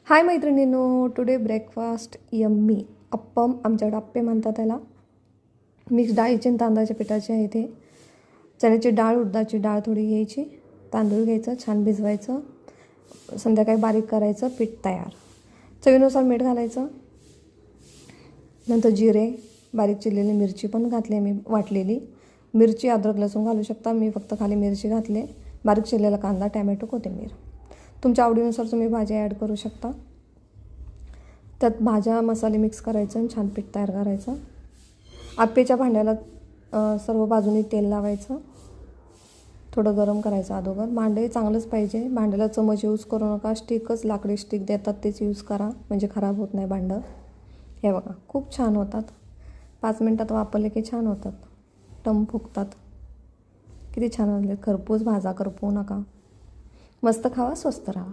हाय मैत्रिणींनो, today breakfast yummy appam, आमच्याकडे अप्पे म्हणतात त्याला. मिक्स डाळीचे आणि तांदळाच्या पिठाचे आहे ते. चण्याची डाळ, उडदाची डाळ थोडी घ्यायची, तांदूळ घ्यायचं, छान भिजवायचं, संध्याकाळी बारीक करायचं, पीठ तयार. चवीनुसार मीठ घालायचं, नंतर जिरे, बारीक चिरलेली मिरची पण घातली मी वाटलेली. मिरची, अद्रक, लसूण घालू शकता, मी फक्त खाली मिरची घातले. बारीक चिरलेला कांदा, टॅमॅटो, कोथिंबीर. तुमच्या आवडीनुसार तुम्ही भाज्या ॲड करू शकता. त्यात भाज्या मसाले मिक्स करायचं आणि छान पीठ तयार करायचं. आप्पेच्या भांड्याला सर्व बाजूनी तेल लावायचं, थोडं गरम करायचं अगोदर. भांडे चांगलंच पाहिजे, भांड्याला चमच यूज करू नका, स्टिकच लाकडी स्टिक देतात तेच यूज करा, म्हणजे खराब होत नाही भांडं. हे बघा, खूप छान होतात. 5 मिनटात वापरले की छान होतात, टम फुगतात. किती छान झाले. खरपूस भाजा, करपवू नका. मस्त खावा, स्वस्त राहा.